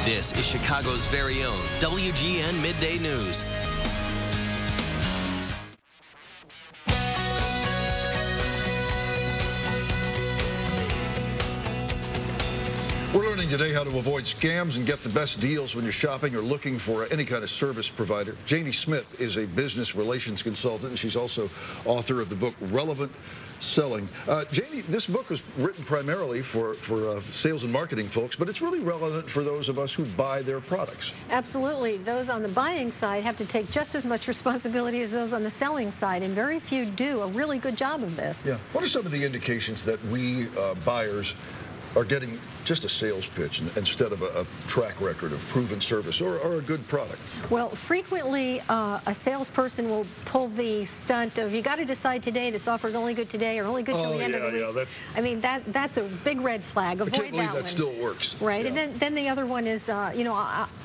This is Chicago's very own WGN Midday News. We're learning today how to avoid scams and get the best deals when you're shopping or looking for any kind of service provider. Jaynie Smith is a business relations consultant, and she's also author of the book Relevant Selling. Jaynie, this book was written primarily for sales and marketing folks, but it's really relevant for those of us who buy their products. Absolutely. Those on the buying side have to take just as much responsibility as those on the selling side, and very few do a really good job of this. Yeah. What are some of the indications that we buyers are getting just a sales pitch instead of a track record of proven service or a good product? Well, frequently a salesperson will pull the stunt of, you got to decide today, this offer is only good today or only good till the end of the week. That's, I mean, that's a big red flag. Avoid I can't believe that that one. still works. Right, yeah. and then the other one is, you know,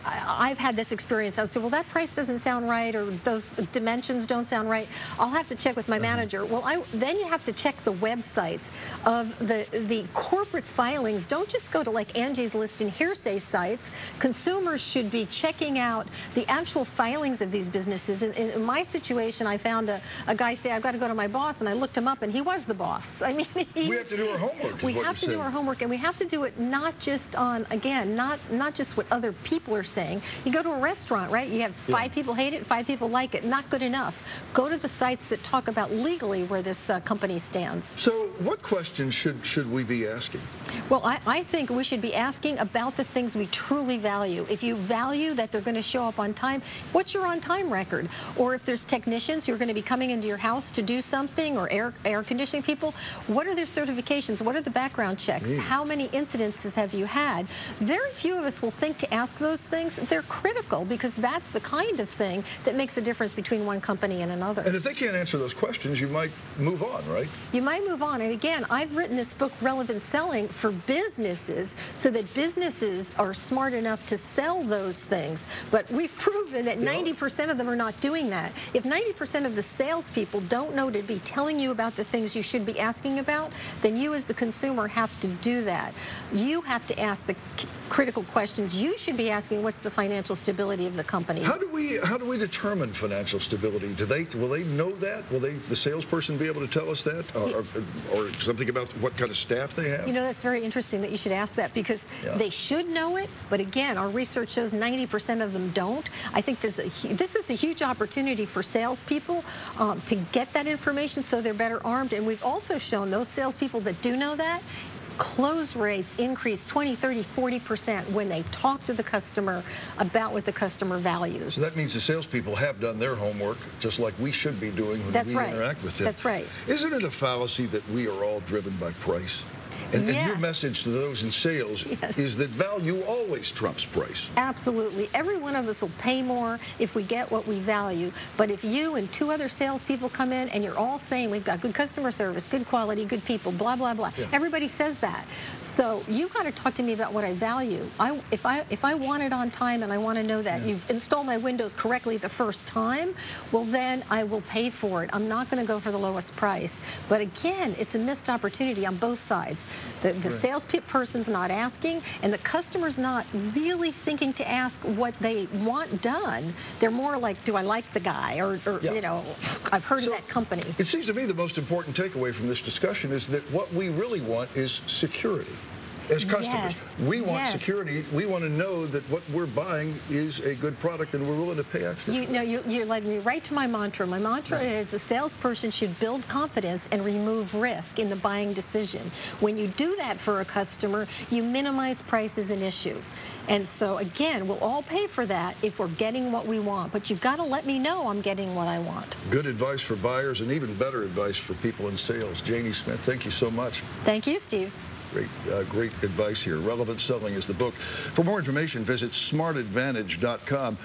I've had this experience. I'll say, well, that price doesn't sound right, or those dimensions don't sound right. I'll have to check with my manager. Well, then you have to check the websites of the corporate filings. Don't just go to like Angie's List and hearsay sites. Consumers should be checking out the actual filings of these businesses. In my situation, I found a guy say, I've got to go to my boss, and I looked him up, and he was the boss. I mean, we have to do our homework. We have to do our homework, and we have to do it not just on, again, not just what other people are saying. You go to a restaurant, right? You have 5 people hate it, 5 people like it. Not good enough. Go to the sites that talk about legally where this company stands. So what questions should we be asking? Well, I think we should be asking about the things we truly value. If you value that they're going to show up on time, what's your on-time record? Or if there's technicians who are going to be coming into your house to do something, or air conditioning people, what are their certifications? What are the background checks? How many incidences have you had? Very few of us will think to ask those things. They're critical, because that's the kind of thing that makes a difference between one company and another. And if they can't answer those questions, you might move on, right? You might move on. And again, I've written this book, Relevant Selling, for businesses, so that businesses are smart enough to sell those things. But we've proven that 90% of them are not doing that. If 90% of the salespeople don't know to be telling you about the things you should be asking about, then you as the consumer have to do that. You have to ask the critical questions. You should be asking, what's the financial stability of the company? How do we determine financial stability? Will they know that? Will the salesperson be able to tell us that, or something about what kind of staff they have? You know, that's very interesting that you should ask that, because they should know it, but again, our research shows 90% of them don't. I think this is a huge opportunity for salespeople to get that information so they're better armed. And we've also shown those salespeople that do know that, close rates increase 20, 30, 40% when they talk to the customer about what the customer values. So that means the salespeople have done their homework, just like we should be doing when we interact with them. That's right. Isn't it a fallacy that we are all driven by price? And your message to those in sales is that value always trumps price. Absolutely. Every one of us will pay more if we get what we value. But if you and 2 other salespeople come in and you're all saying we've got good customer service, good quality, good people, blah, blah, blah. Everybody says that. So you got to talk to me about what I value. If I want it on time and I want to know that you've installed my windows correctly the first time, well, then I will pay for it. I'm not going to go for the lowest price. But again, it's a missed opportunity on both sides. The salesperson's not asking, and the customer's not really thinking to ask what they want done. They're more like, do I like the guy, or you know, I've heard of that company. It seems to me the most important takeaway from this discussion is that what we really want is security. As customers, we want security. We want to know that what we're buying is a good product, and we're willing to pay extra. You're letting me right to my mantra. My mantra is the salesperson should build confidence and remove risk in the buying decision. When you do that for a customer, you minimize price as an issue. And so, again, we'll all pay for that if we're getting what we want. But you've got to let me know I'm getting what I want. Good advice for buyers, and even better advice for people in sales. Jaynie Smith, thank you so much. Thank you, Steve. Great advice here. Relevant Selling is the book. For more information, visit smartadvantage.com.